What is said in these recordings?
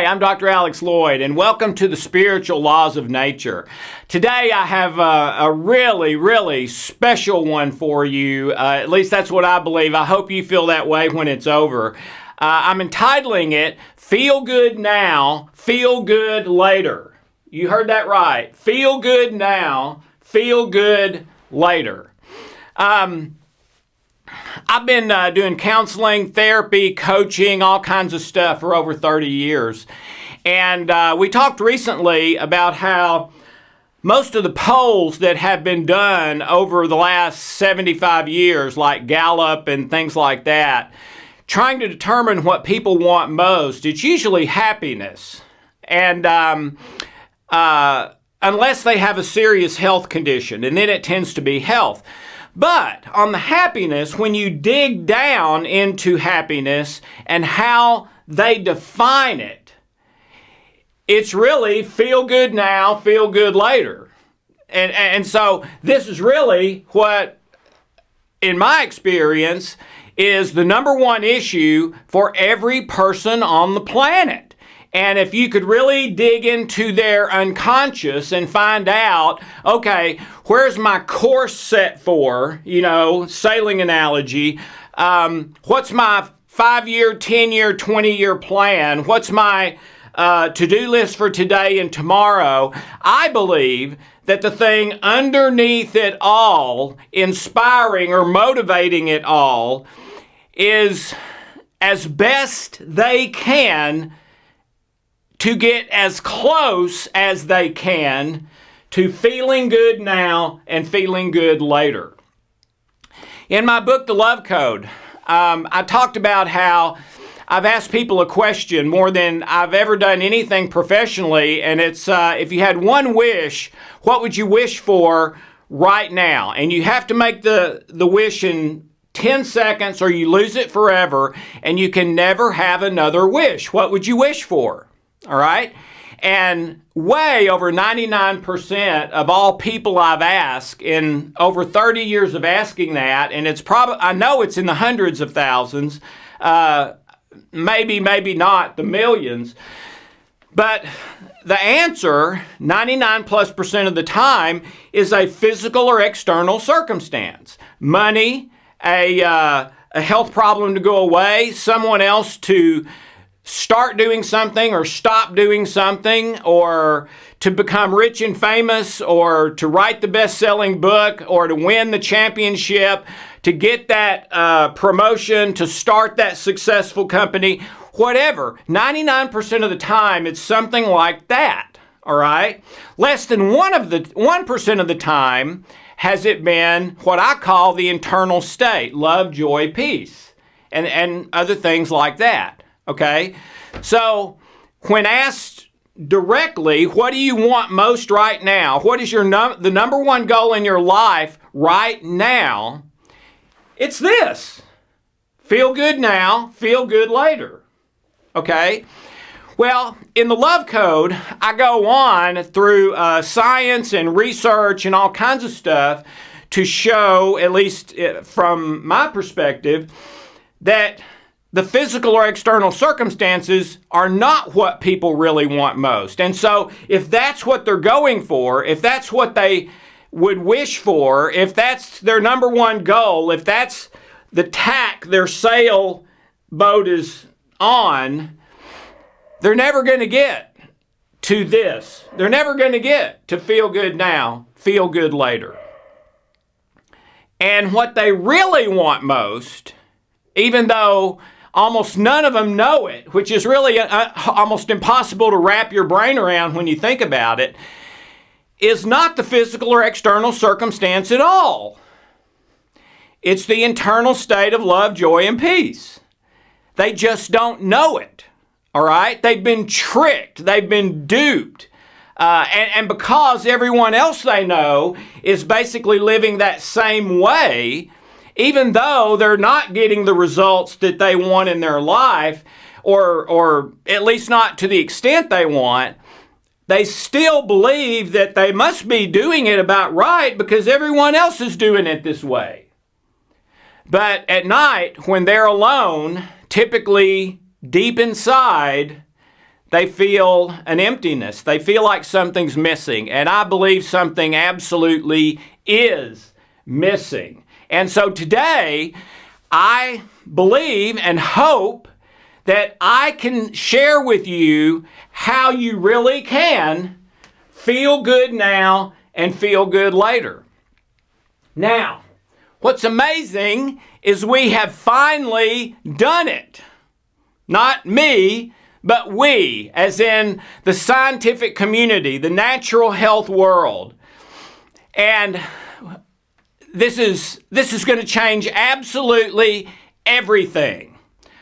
I'm Dr. Alex Loyd, and welcome to the Spiritual Laws of Nature. Today I have a really special one for you. At least that's what I believe. I hope you feel that way when it's over. I'm entitling it, Feel Good Now, Feel Good Later. You heard that right. Feel good now, feel good later. I've been doing counseling, therapy, coaching, all kinds of stuff for over 30 years. And we talked recently about how most of the polls that have been done over the last 75 years, like Gallup and things like that, trying to determine what people want most, it's usually happiness. And unless they have a serious health condition, and then it tends to be health. But on the happiness, when you dig down into happiness and how they define it, it's really feel good now, feel good later. And so this is really what, in my experience, is the number one issue for every person on the planet. And if you could really dig into their unconscious and find out, okay, where's my course set for, sailing analogy, what's my 5-year, 10-year, 20-year plan, what's my to-do list for today and tomorrow, I believe that the thing underneath it all, inspiring or motivating it all, is as best they can to get as close as they can to feeling good now and feeling good later. In my book, The Love Code, I talked about how I've asked people a question more than I've ever done anything professionally, and it's if you had one wish, what would you wish for right now? And you have to make the wish in 10 seconds or you lose it forever, and you can never have another wish. What would you wish for? All right? And way over 99% of all people I've asked in over 30 years of asking that, and it's probably, I know it's in the hundreds of thousands, maybe not the millions, but the answer, 99+% of the time, is a physical or external circumstance. Money, a health problem to go away, someone else to start doing something or stop doing something, or to become rich and famous, or to write the best-selling book, or to win the championship, to get that promotion, to start that successful company, whatever. 99% of the time, it's something like that, all right? Less than 1% of the time has it been what I call the internal state, love, joy, peace, and other things like that. Okay, so when asked directly, what do you want most right now? What is the number one goal in your life right now? It's this. Feel good now, feel good later. Okay? Well, in the Love Code, I go on through science and research and all kinds of stuff to show, at least from my perspective, that the physical or external circumstances are not what people really want most. And so if that's what they're going for, if that's what they would wish for, if that's their number one goal, if that's the tack their sailboat is on, they're never going to get to this. They're never going to get to feel good now, feel good later. And what they really want most, even though almost none of them know it, which is really almost impossible to wrap your brain around when you think about it, is not the physical or external circumstance at all. It's the internal state of love, joy, and peace. They just don't know it, all right? They've been tricked. They've been duped. And because everyone else they know is basically living that same way, even though they're not getting the results that they want in their life, or at least not to the extent they want, they still believe that they must be doing it about right because everyone else is doing it this way. But at night, when they're alone, typically deep inside, they feel an emptiness. They feel like something's missing. And I believe something absolutely is missing. And so today, I believe and hope that I can share with you how you really can feel good now and feel good later. Now, what's amazing is we have finally done it. Not me, but we, as in the scientific community, the natural health world. And this is going to change absolutely everything.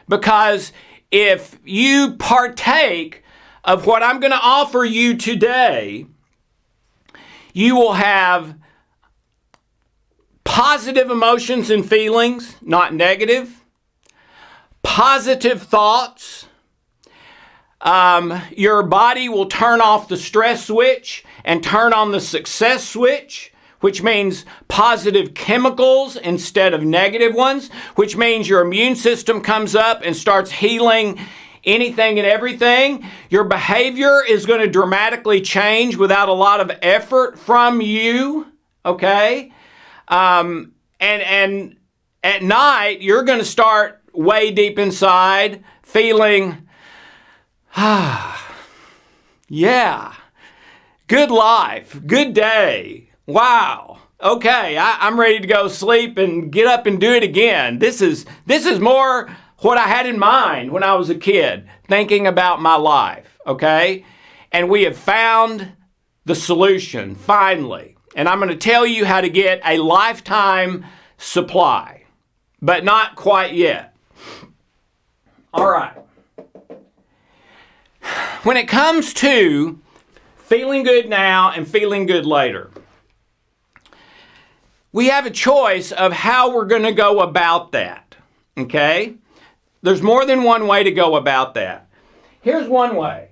Because if you partake of what I'm going to offer you today, you will have positive emotions and feelings, not negative. Positive thoughts. Your body will turn off the stress switch and turn on the success switch, which means positive chemicals instead of negative ones, which means your immune system comes up and starts healing anything and everything. Your behavior is going to dramatically change without a lot of effort from you, okay? And at night, you're going to start way deep inside feeling, yeah, good life, good day. Wow. Okay, I'm ready to go sleep and get up and do it again. This is more what I had in mind when I was a kid, thinking about my life, okay? And we have found the solution, finally. And I'm going to tell you how to get a lifetime supply, but not quite yet. All right. When it comes to feeling good now and feeling good later, we have a choice of how we're going to go about that, okay? There's more than one way to go about that. Here's one way.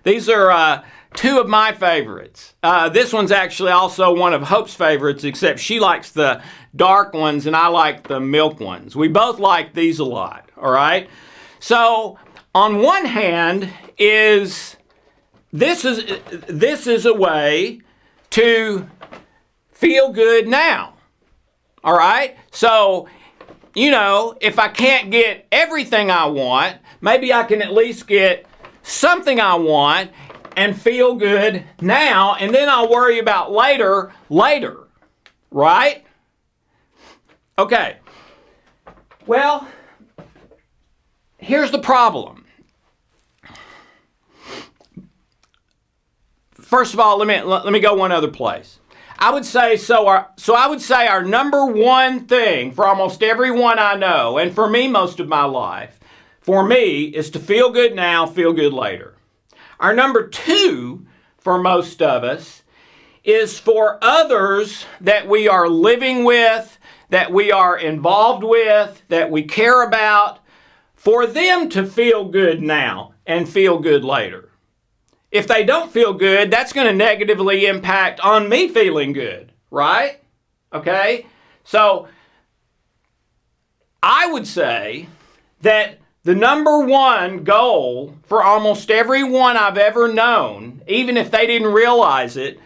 These are two of my favorites. This one's actually also one of Hope's favorites, except she likes the dark ones and I like the milk ones. We both like these a lot, all right? So, on one hand this is a way to feel good now. All right? So, if I can't get everything I want, maybe I can at least get something I want and feel good now, and then I'll worry about later. Right? Okay. Well, here's the problem. First of all, let me go one other place. I would say our number one thing for almost everyone I know, and for me most of my life, for me is to feel good now, feel good later. Our number two for most of us is for others that we are living with, that we are involved with, that we care about, for them to feel good now and feel good later. If they don't feel good, that's going to negatively impact on me feeling good, right? Okay? So, I would say that the number one goal for almost everyone I've ever known, even if they didn't realize it,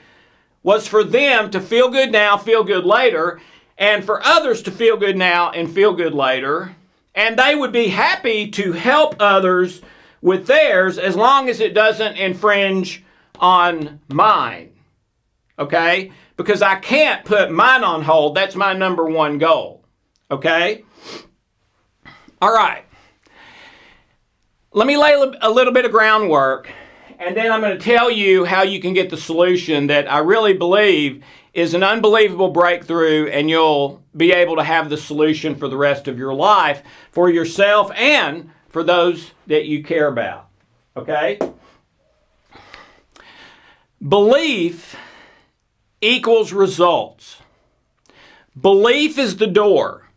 was for them to feel good now, feel good later, and for others to feel good now and feel good later. And they would be happy to help others with theirs as long as it doesn't infringe on mine. Okay? Because I can't put mine on hold. That's my number one goal. Okay? All right. Let me lay a little bit of groundwork, and then I'm going to tell you how you can get the solution that I really believe is an unbelievable breakthrough, and you'll be able to have the solution for the rest of your life for yourself and for those that you care about. Okay? Belief equals results. Belief is the door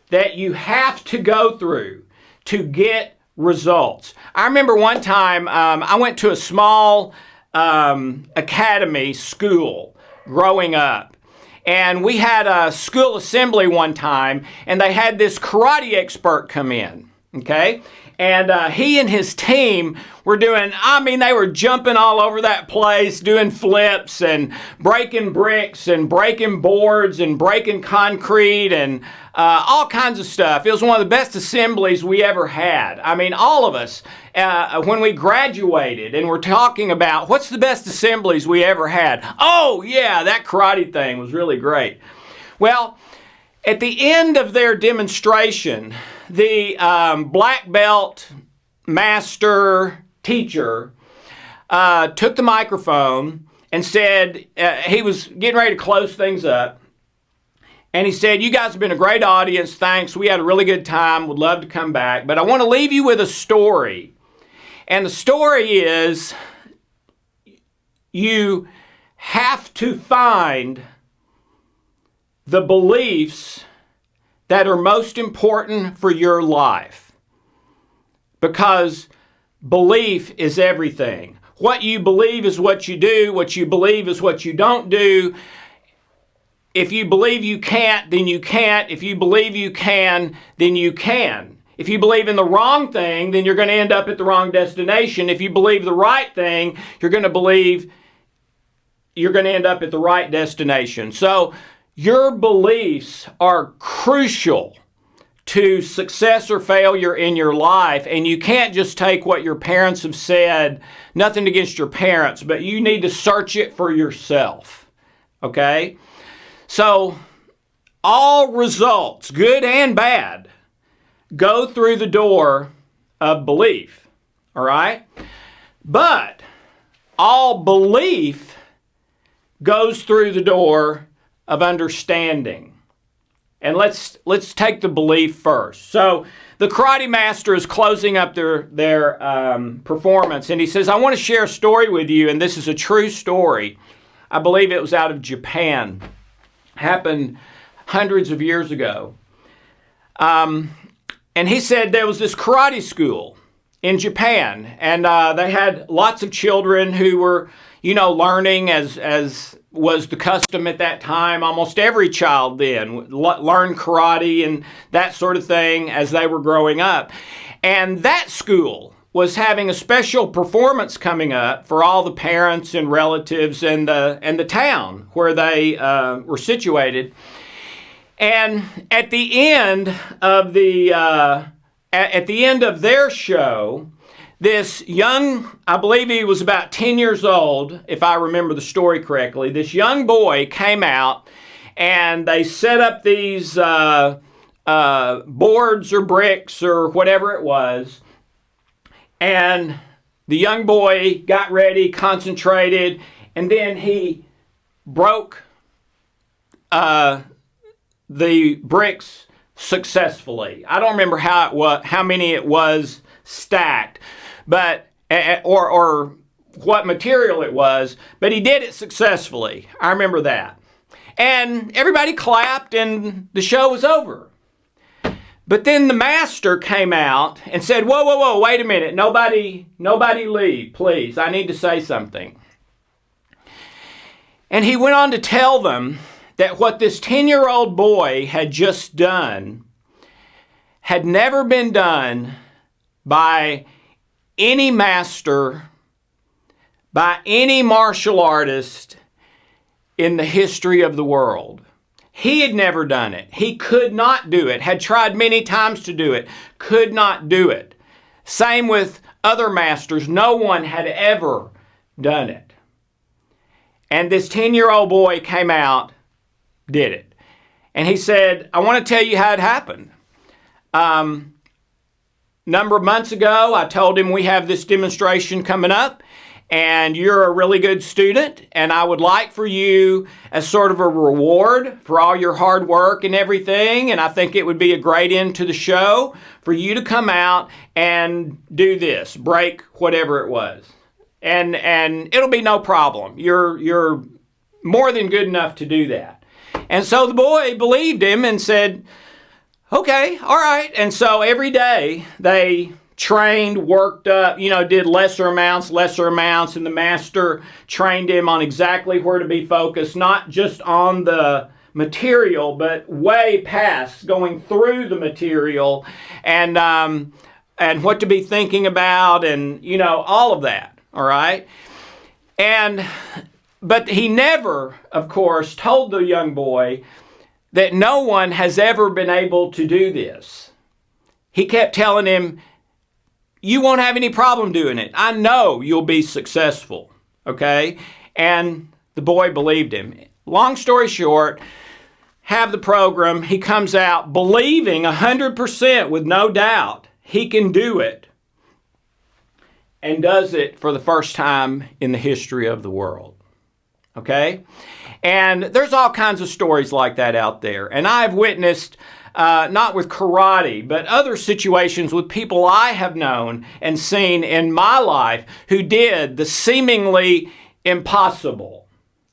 that you have to go through to get results. I remember one time I went to a small academy school growing up. And we had a school assembly one time, and they had this karate expert come in, okay? And he and his team were doing, they were jumping all over that place, doing flips and breaking bricks and breaking boards and breaking concrete and all kinds of stuff. It was one of the best assemblies we ever had. All of us, when we graduated and we're talking about what's the best assemblies we ever had. Oh, yeah, that karate thing was really great. Well, at the end of their demonstration, the black belt master teacher took the microphone and said, he was getting ready to close things up. And he said, you guys have been a great audience. Thanks. We had a really good time. Would love to come back. But I want to leave you with a story. And the story is, you have to find the beliefs that are most important for your life. Because belief is everything. What you believe is what you do. What you believe is what you don't do. If you believe you can't, then you can't. If you believe you can, then you can. If you believe in the wrong thing, then you're going to end up at the wrong destination. If you believe the right thing, you're going to end up at the right destination. So your beliefs are crucial to success or failure in your life, and you can't just take what your parents have said. Nothing against your parents, but you need to search it for yourself. Okay? So, all results, good and bad, go through the door of belief. All right? But all belief goes through the door of understanding. And let's take the belief first. So the karate master is closing up their performance, and he says, I want to share a story with you, and this is a true story. I believe it was out of Japan. Happened hundreds of years ago. And he said there was this karate school in Japan, and they had lots of children who were, learning as was the custom at that time. Almost every child then learned karate and that sort of thing as they were growing up. And that school was having a special performance coming up for all the parents and relatives and the town where they were situated. And at the end of their show, this young, I believe he was about 10 years old, if I remember the story correctly, this young boy came out and they set up these boards or bricks or whatever it was. And the young boy got ready, concentrated, and then he broke the bricks successfully. I don't remember how many it was stacked, but or what material it was, but he did it successfully. I remember that. And everybody clapped and the show was over. But then the master came out and said, whoa, wait a minute. Nobody leave, please. I need to say something. And he went on to tell them that what this 10-year-old boy had just done had never been done by any master, by any martial artist in the history of the world. He had never done it. He could not do it. Had tried many times to do it. Could not do it. Same with other masters. No one had ever done it. And this 10-year-old boy came out, did it. And he said, I want to tell you how it happened. Number of months ago, I told him we have this demonstration coming up, and you're a really good student, and I would like for you, as sort of a reward for all your hard work and everything, and I think it would be a great end to the show, for you to come out and do this, break whatever it was. And it'll be no problem. You're more than good enough to do that. And so the boy believed him and said, okay, all right. And so every day they trained, worked up, did lesser amounts, and the master trained him on exactly where to be focused, not just on the material, but way past going through the material and and what to be thinking about and, all of that, all right? But he never, of course, told the young boy that no one has ever been able to do this. He kept telling him, you won't have any problem doing it. I know you'll be successful, okay? And the boy believed him. Long story short, have the program. He comes out believing 100% with no doubt he can do it, and does it for the first time in the history of the world. Okay? And there's all kinds of stories like that out there. And I've witnessed, not with karate, but other situations with people I have known and seen in my life who did the seemingly impossible.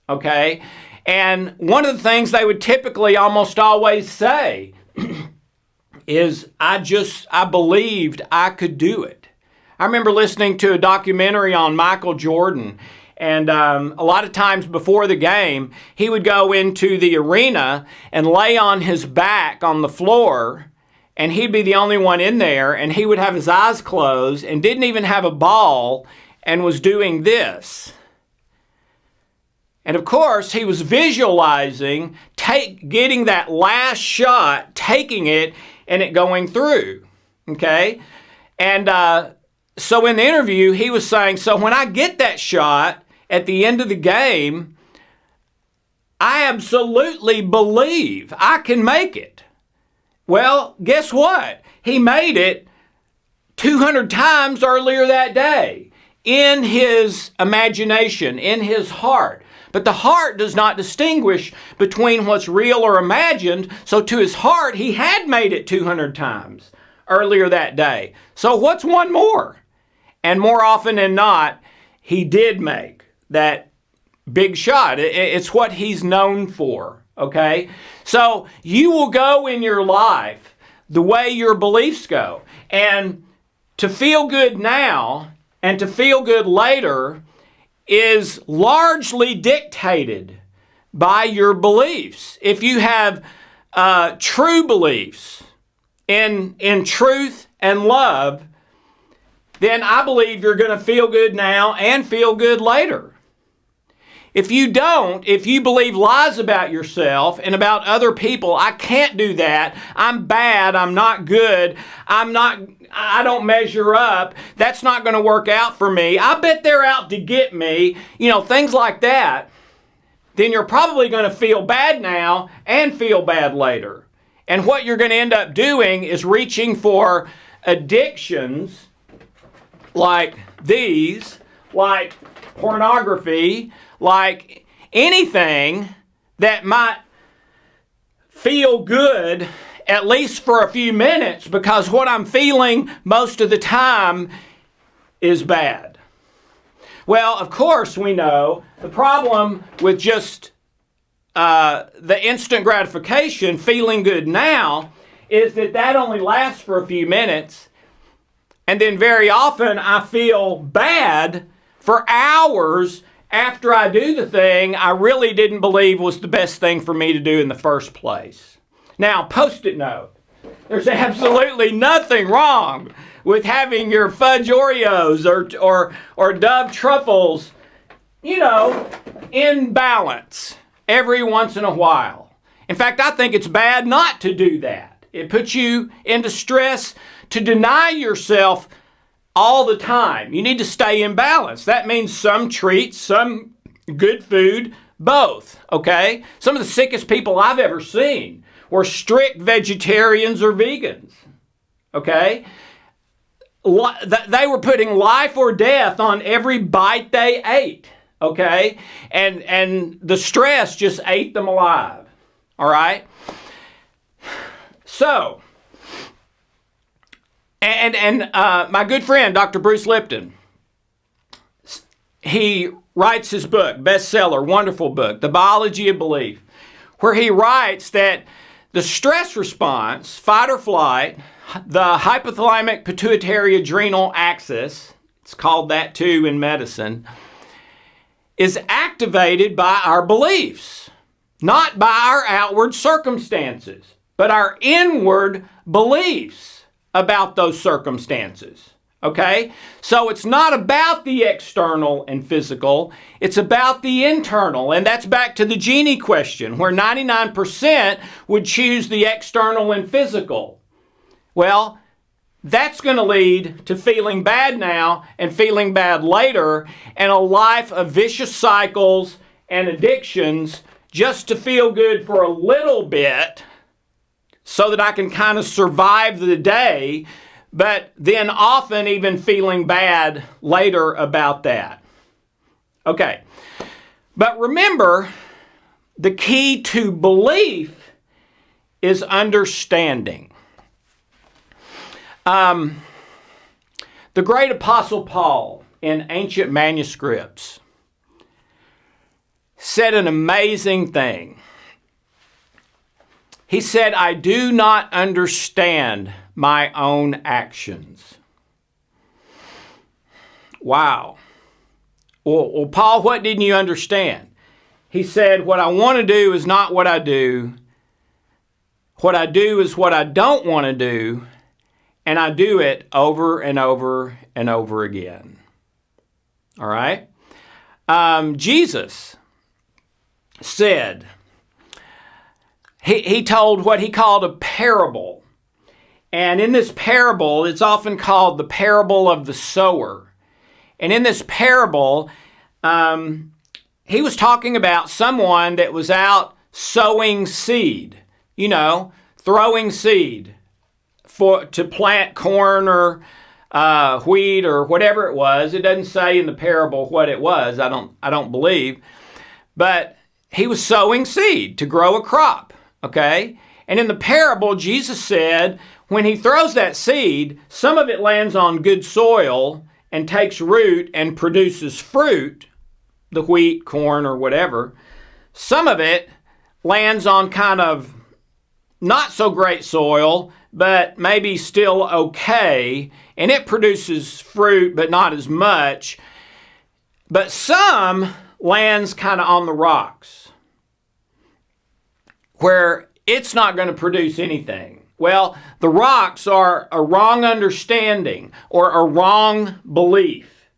Okay? And one of the things they would typically almost always say is, I believed I could do it. I remember listening to a documentary on Michael Jordan, and a lot of times before the game, he would go into the arena and lay on his back on the floor, and he'd be the only one in there, and he would have his eyes closed and didn't even have a ball and was doing this. And of course, he was visualizing getting that last shot, taking it, and it going through. Okay? And so in the interview, he was saying, so when I get that shot at the end of the game, I absolutely believe I can make it. Well, guess what? He made it 200 times earlier that day in his imagination, in his heart. But the heart does not distinguish between what's real or imagined. So to his heart, he had made it 200 times earlier that day. So what's one more? And more often than not, he did make that big shot. It's what he's known for, okay? So you will go in your life the way your beliefs go. And to feel good now and to feel good later is largely dictated by your beliefs. If you have true beliefs in truth and love, then I believe you're going to feel good now and feel good later. If you don't, if you believe lies about yourself and about other people, I can't do that, I'm bad, I'm not good, I don't measure up, that's not going to work out for me, I bet they're out to get me, things like that, then you're probably going to feel bad now and feel bad later. And what you're going to end up doing is reaching for addictions like these, like pornography, like anything that might feel good, at least for a few minutes, because what I'm feeling most of the time is bad. Well, of course, we know the problem with just the instant gratification, feeling good now, is that only lasts for a few minutes. And then very often I feel bad for hours after I do the thing I really didn't believe was the best thing for me to do in the first place. Now, Post-it note. There's absolutely nothing wrong with having your fudge Oreos or Dove truffles, in balance every once in a while. In fact, I think it's bad not to do that. It puts you into stress to deny yourself all the time. You need to stay in balance. That means some treats, some good food, both, okay? Some of the sickest people I've ever seen were strict vegetarians or vegans, okay? They were putting life or death on every bite they ate, okay? And the stress just ate them alive, all right? So, and my good friend, Dr. Bruce Lipton, he writes his book, bestseller, wonderful book, The Biology of Belief, where he writes that the stress response, fight or flight, the hypothalamic pituitary adrenal axis, it's called that too in medicine, is activated by our beliefs, not by our outward circumstances, but our inward beliefs about those circumstances. Okay? So it's not about the external and physical, it's about the internal. And that's back to the genie question, where 99% would choose the external and physical. Well, that's going to lead to feeling bad now and feeling bad later, and a life of vicious cycles and addictions just to feel good for a little bit so that I can kind of survive the day, but then often even feeling bad later about that. Okay, but remember, the key to belief is understanding. The great Apostle Paul in ancient manuscripts said an amazing thing. He said, I do not understand my own actions. Wow. Well, Paul, what didn't you understand? He said, what I want to do is not what I do. What I do is what I don't want to do, and I do it over and over and over again. All right? Jesus said, he told what he called a parable. And in this parable, it's often called the parable of the sower. And in this parable, he was talking about someone that was out sowing seed, throwing seed to plant corn or wheat or whatever it was. It doesn't say in the parable what it was, I don't believe. But he was sowing seed to grow a crop, okay? And in the parable, Jesus said, when he throws that seed, some of it lands on good soil and takes root and produces fruit, the wheat, corn, or whatever. Some of it lands on kind of not so great soil, but maybe still okay, and it produces fruit, but not as much. But some lands kind of on the rocks, where it's not going to produce anything. Well, the rocks are a wrong understanding or a wrong belief,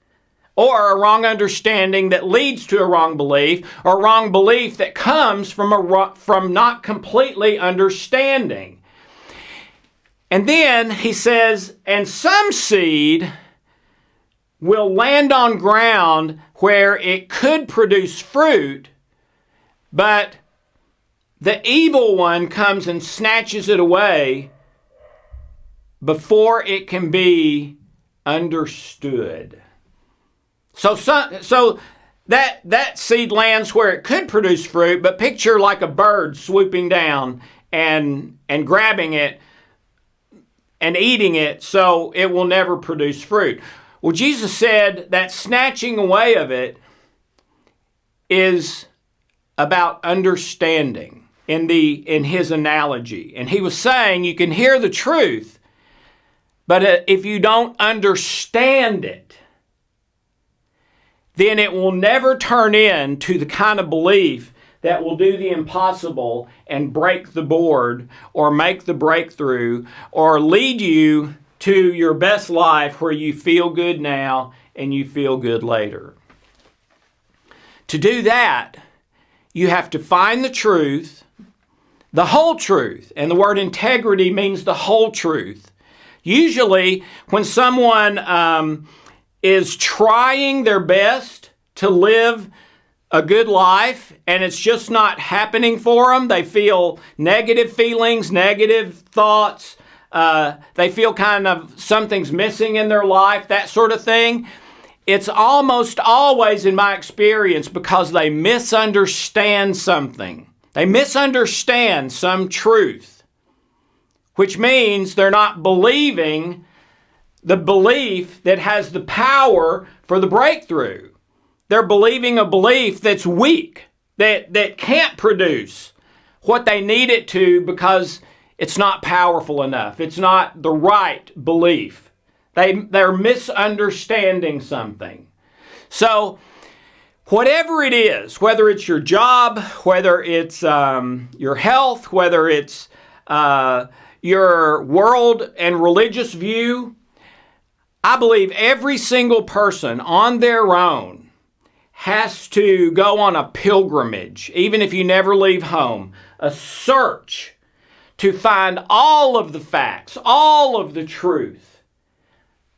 or a wrong understanding that leads to a wrong belief, or a wrong belief that comes from not completely understanding. And then he says, and some seed will land on ground where it could produce fruit, but the evil one comes and snatches it away before it can be understood. So that seed lands where it could produce fruit, but picture like a bird swooping down and grabbing it and eating it, so it will never produce fruit. Well, Jesus said that snatching away of it is about understanding in his analogy. And he was saying you can hear the truth, but if you don't understand it, then it will never turn into the kind of belief that will do the impossible and break the board or make the breakthrough or lead you to your best life where you feel good now and you feel good later. To do that, you have to find the truth, the whole truth, and the word integrity means the whole truth. Usually, when someone is trying their best to live a good life and it's just not happening for them, they feel negative feelings, negative thoughts, they feel kind of something's missing in their life, that sort of thing. It's almost always, in my experience, because they misunderstand something. They misunderstand some truth, which means they're not believing the belief that has the power for the breakthrough. They're believing a belief that's weak, that can't produce what they need it to because it's not powerful enough. It's not the right belief. They're misunderstanding something. So whatever it is, whether it's your job, whether it's your health, whether it's your world and religious view, I believe every single person on their own has to go on a pilgrimage, even if you never leave home, a search to find all of the facts, all of the truth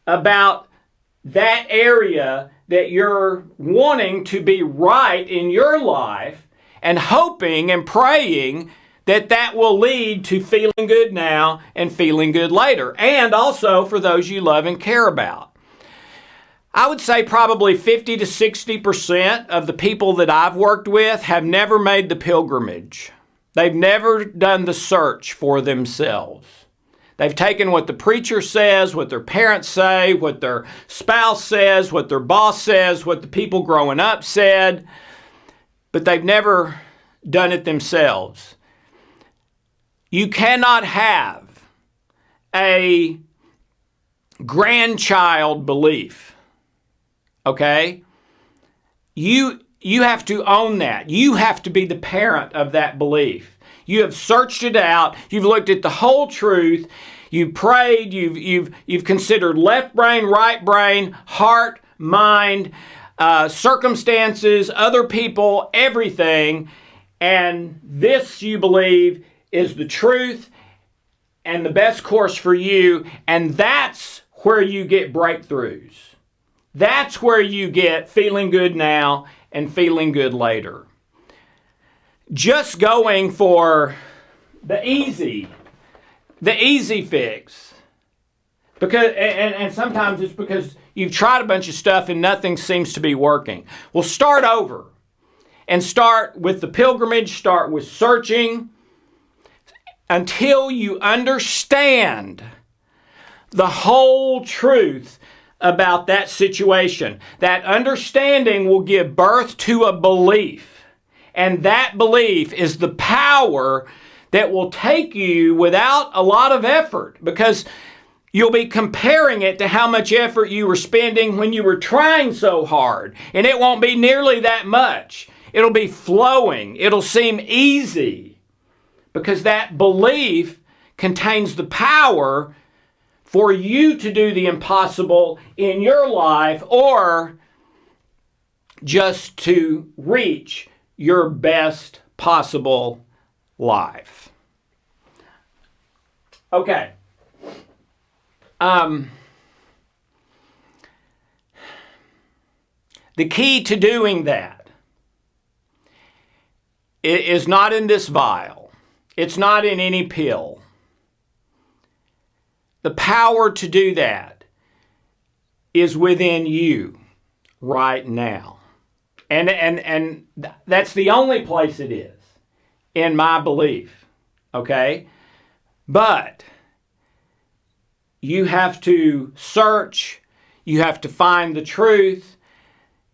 about that area that you're wanting to be right in your life, and hoping and praying that that will lead to feeling good now and feeling good later, and also for those you love and care about. I would say probably 50 to 60% of the people that I've worked with have never made the pilgrimage. They've never done the search for themselves. They've taken what the preacher says, what their parents say, what their spouse says, what their boss says, what the people growing up said, but they've never done it themselves. You cannot have a grandchild belief, okay? You have to own that. You have to be the parent of that belief. You have searched it out. You've looked at the whole truth. You've prayed. You've considered left brain, right brain, heart, mind, circumstances, other people, everything. And this, you believe, is the truth and the best course for you. And that's where you get breakthroughs. That's where you get feeling good now and feeling good later. Just going for the easy fix, because and sometimes it's because you've tried a bunch of stuff and nothing seems to be working. Well, start over and start with the pilgrimage, start with searching until you understand the whole truth about that situation. That understanding will give birth to a belief. And that belief is the power that will take you without a lot of effort, because you'll be comparing it to how much effort you were spending when you were trying so hard. And it won't be nearly that much. It'll be flowing. It'll seem easy, because that belief contains the power for you to do the impossible in your life, or just to reach your best possible life. Okay. The key to doing that is not in this vial. It's not in any pill. The power to do that is within you right now. And that's the only place it is, in my belief, okay? But you have to search, you have to find the truth,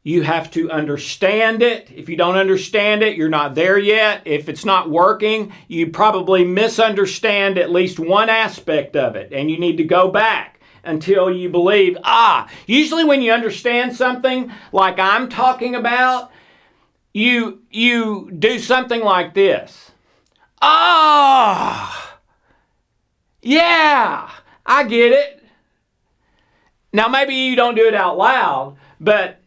you have to understand it. If you don't understand it, you're not there yet. If it's not working, you probably misunderstand at least one aspect of it, and you need to go back until you believe, usually when you understand something like I'm talking about, you do something like this. Yeah, I get it. Now maybe you don't do it out loud, but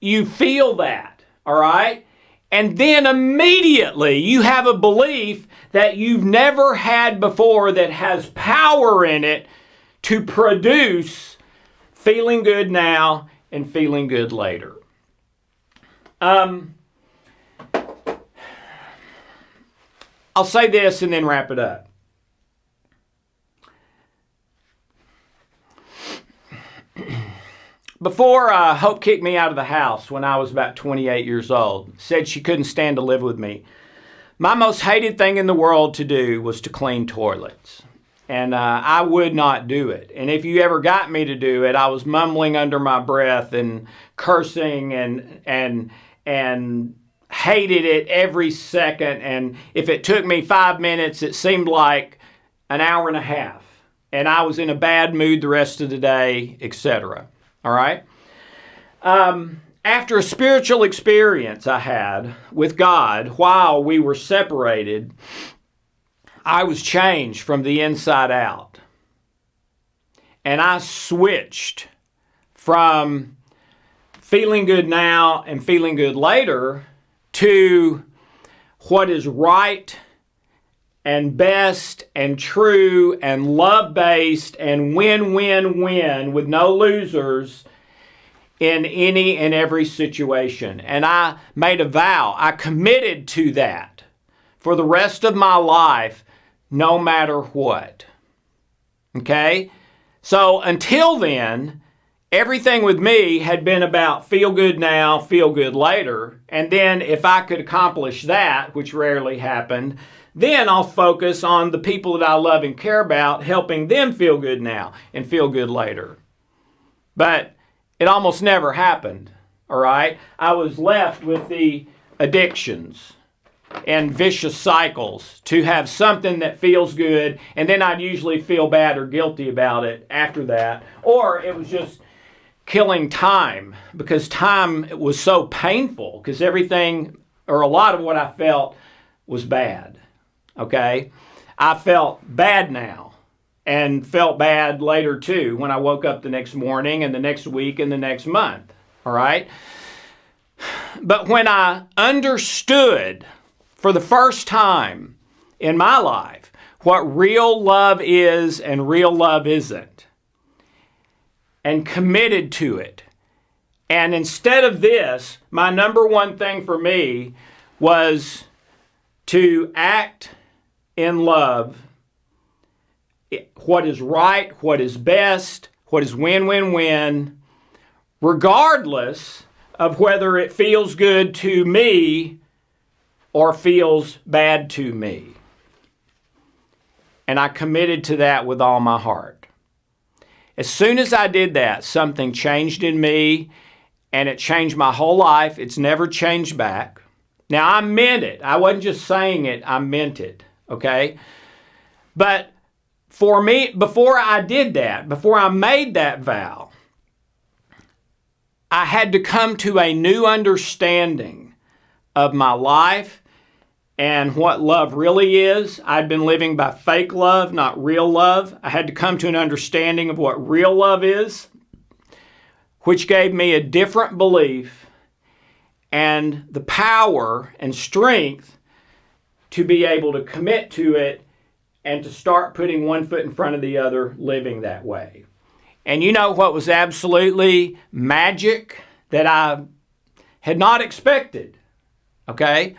you feel that, all right? And then immediately you have a belief that you've never had before that has power in it to produce feeling good now and feeling good later. I'll say this and then wrap it up. Before Hope kicked me out of the house when I was about 28 years old, said she couldn't stand to live with me, my most hated thing in the world to do was to clean toilets. And I would not do it. And if you ever got me to do it, I was mumbling under my breath and cursing and hated it every second. And if it took me 5 minutes, it seemed like an hour and a half. And I was in a bad mood the rest of the day, etc. All right? After a spiritual experience I had with God while we were separated, I was changed from the inside out. And I switched from feeling good now and feeling good later to what is right and best and true and love-based and win-win-win with no losers in any and every situation. And I made a vow. I committed to that for the rest of my life, no matter what. Okay? So until then, everything with me had been about feel good now, feel good later. And then if I could accomplish that, which rarely happened, then I'll focus on the people that I love and care about, helping them feel good now and feel good later. But it almost never happened, all right? I was left with the addictions and vicious cycles to have something that feels good, and then I'd usually feel bad or guilty about it after that. Or it was just killing time, because time was so painful, because everything, or a lot of what I felt was bad, okay? I felt bad now, and felt bad later too, when I woke up the next morning and the next week and the next month, all right? But when I understood for the first time in my life what real love is and real love isn't, and committed to it, and instead of this, my number one thing for me was to act in love, what is right, what is best, what is win-win-win, regardless of whether it feels good to me or feels bad to me. And I committed to that with all my heart. As soon as I did that, something changed in me, and it changed my whole life. It's never changed back. Now, I meant it. I wasn't just saying it, I meant it, okay? But for me, before I did that, before I made that vow, I had to come to a new understanding of my life and what love really is. I'd been living by fake love, not real love. I had to come to an understanding of what real love is, which gave me a different belief and the power and strength to be able to commit to it and to start putting one foot in front of the other, living that way. And you know what was absolutely magic that I had not expected, okay,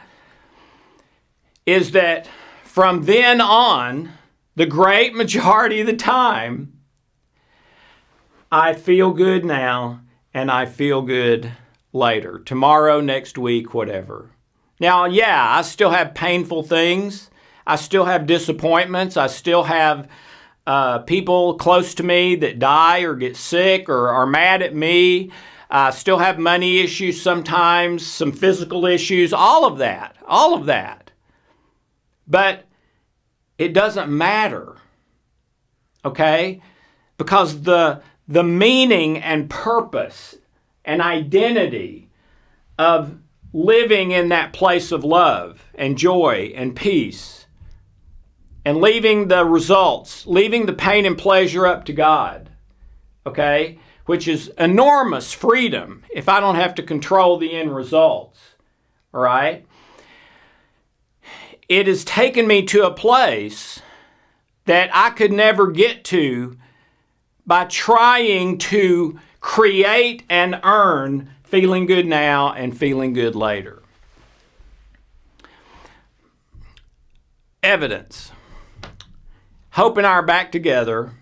is that from then on, the great majority of the time, I feel good now and I feel good later. Tomorrow, next week, whatever. Now, yeah, I still have painful things. I still have disappointments. I still have people close to me that die or get sick or are mad at me. I still have money issues sometimes, some physical issues, all of that. But it doesn't matter, okay? Because the meaning and purpose and identity of living in that place of love and joy and peace and leaving the results, leaving the pain and pleasure up to God, okay? Which is enormous freedom if I don't have to control the end results, all right? It has taken me to a place that I could never get to by trying to create and earn feeling good now and feeling good later. Evidence. Hope and I are back together.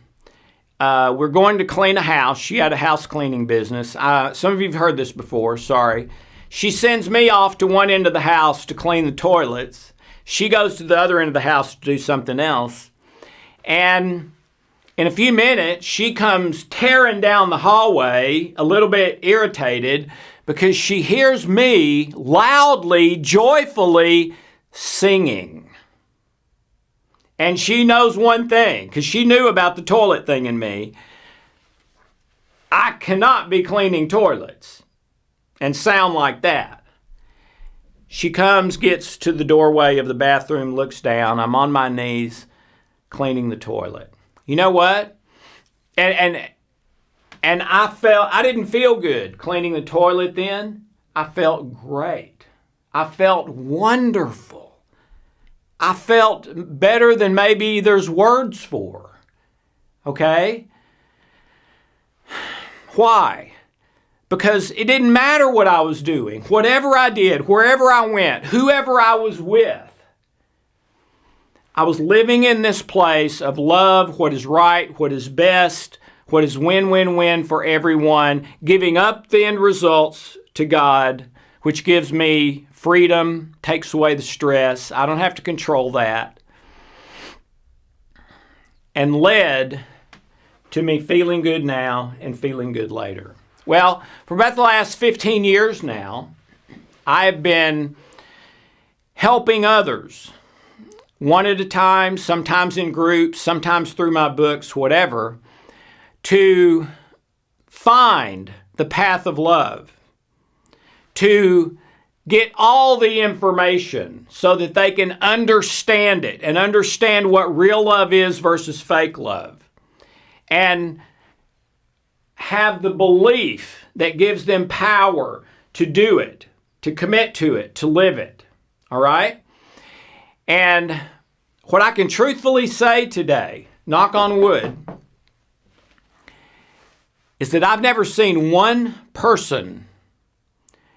We're going to clean a house. She had a house cleaning business. Some of you have heard this before, sorry. She sends me off to one end of the house to clean the toilets. She goes to the other end of the house to do something else. And in a few minutes, she comes tearing down the hallway, a little bit irritated, because she hears me loudly, joyfully singing. And she knows one thing, because she knew about the toilet thing in me. I cannot be cleaning toilets and sound like that. She comes, gets to the doorway of the bathroom, looks down. I'm on my knees cleaning the toilet. You know what? And I didn't feel good cleaning the toilet then. I felt great. I felt wonderful. I felt better than maybe there's words for. Okay? Why? Because it didn't matter what I was doing. Whatever I did, wherever I went, whoever I was with, I was living in this place of love, what is right, what is best, what is win-win-win for everyone, giving up the end results to God, which gives me freedom, takes away the stress. I don't have to control that. And led to me feeling good now and feeling good later. Well, for about the last 15 years now, I have been helping others, one at a time, sometimes in groups, sometimes through my books, whatever, to find the path of love, to get all the information so that they can understand it and understand what real love is versus fake love, and have the belief that gives them power to do it, to commit to it, to live it. All right? And what I can truthfully say today, knock on wood, is that I've never seen one person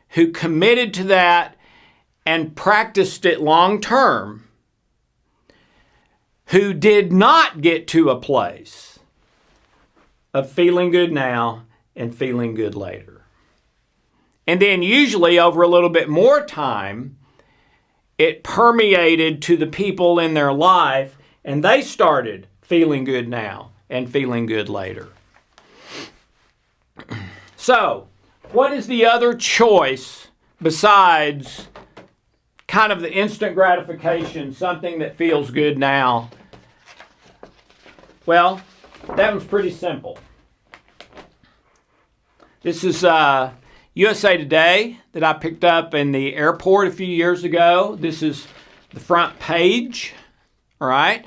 who committed to that and practiced it long term who did not get to a place of feeling good now and feeling good later. And then usually over a little bit more time, it permeated to the people in their life and they started feeling good now and feeling good later. So, what is the other choice besides kind of the instant gratification, something that feels good now? Well, that one's pretty simple. This is USA Today that I picked up in the airport a few years ago. This is the front page, all right?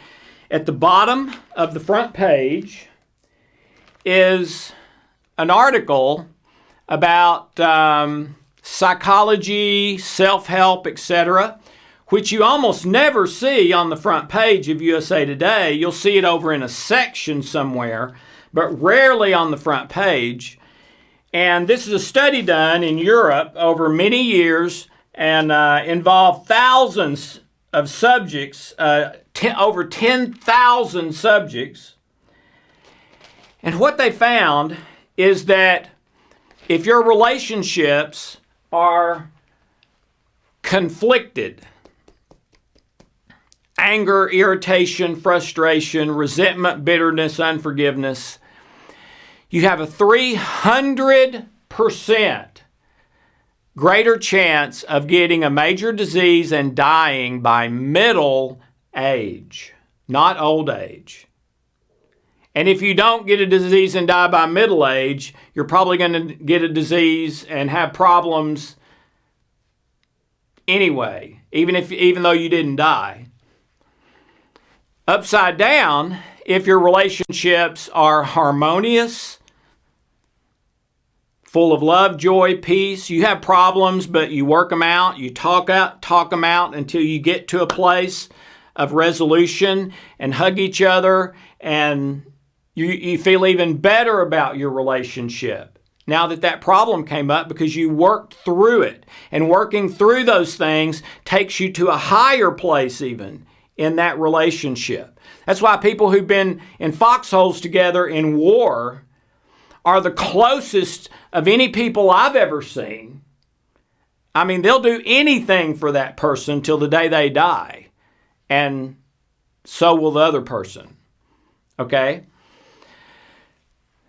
At the bottom of the front page is an article about psychology, self-help, etc., which you almost never see on the front page of USA Today. You'll see it over in a section somewhere, but rarely on the front page. And this is a study done in Europe over many years and involved thousands of subjects, over 10,000 subjects. And what they found is that if your relationships are conflicted, anger, irritation, frustration, resentment, bitterness, unforgiveness, you have a 300% greater chance of getting a major disease and dying by middle age, not old age. And if you don't get a disease and die by middle age, you're probably going to get a disease and have problems anyway, even though you didn't die. Upside down, if your relationships are harmonious, full of love, joy, peace, you have problems, but you work them out, you talk them out until you get to a place of resolution and hug each other, and you feel even better about your relationship now that problem came up because you worked through it. And working through those things takes you to a higher place even in that relationship. That's why people who've been in foxholes together in war are the closest of any people I've ever seen. I mean, they'll do anything for that person till the day they die. And so will the other person. Okay?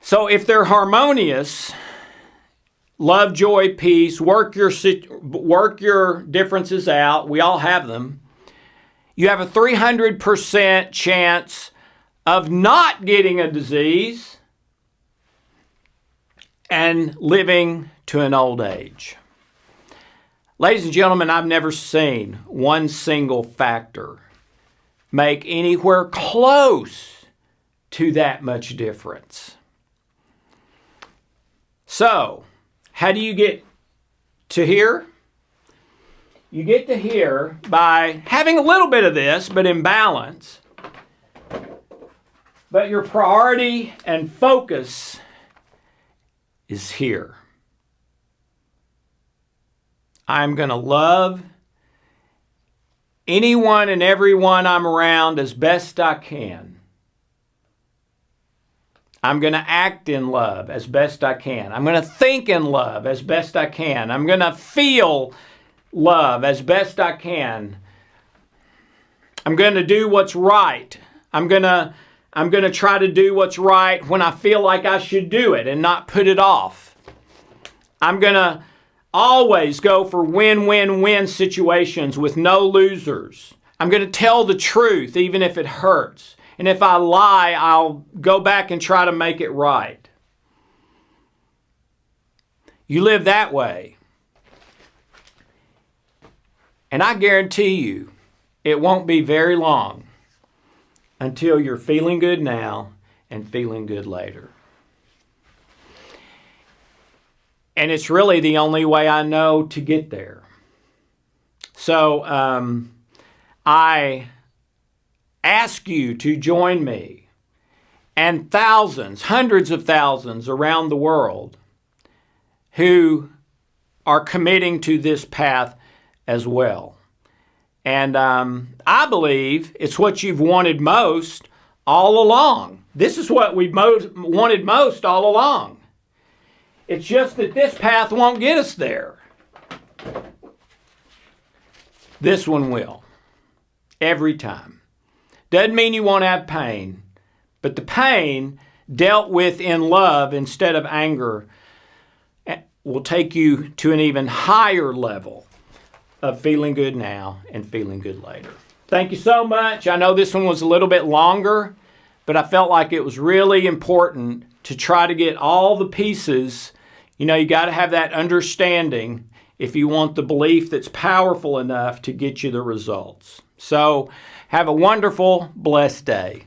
So if they're harmonious, love, joy, peace, work your differences out. We all have them. You have a 300% chance of not getting a disease and living to an old age. Ladies and gentlemen, I've never seen one single factor make anywhere close to that much difference. So, how do you get to here? You get to here by having a little bit of this, but in balance. But your priority and focus is here. I'm going to love anyone and everyone I'm around as best I can. I'm going to act in love as best I can. I'm going to think in love as best I can. I'm going to feel love as best I can. I'm going to do what's right. I'm going to try to do what's right when I feel like I should do it and not put it off. I'm going to always go for win-win-win situations with no losers. I'm going to tell the truth even if it hurts. And if I lie, I'll go back and try to make it right. You live that way. And I guarantee you, it won't be very long until you're feeling good now and feeling good later. And it's really the only way I know to get there. So I ask you to join me and thousands, hundreds of thousands around the world who are committing to this path as well. And I believe it's what you've wanted most all along. This is what we've wanted most all along. It's just that this path won't get us there. This one will. Every time. Doesn't mean you won't have pain, but the pain dealt with in love instead of anger will take you to an even higher level of feeling good now and feeling good later. Thank you so much. I know this one was a little bit longer, but I felt like it was really important to try to get all the pieces. You know, you got to have that understanding if you want the belief that's powerful enough to get you the results. So, have a wonderful, blessed day.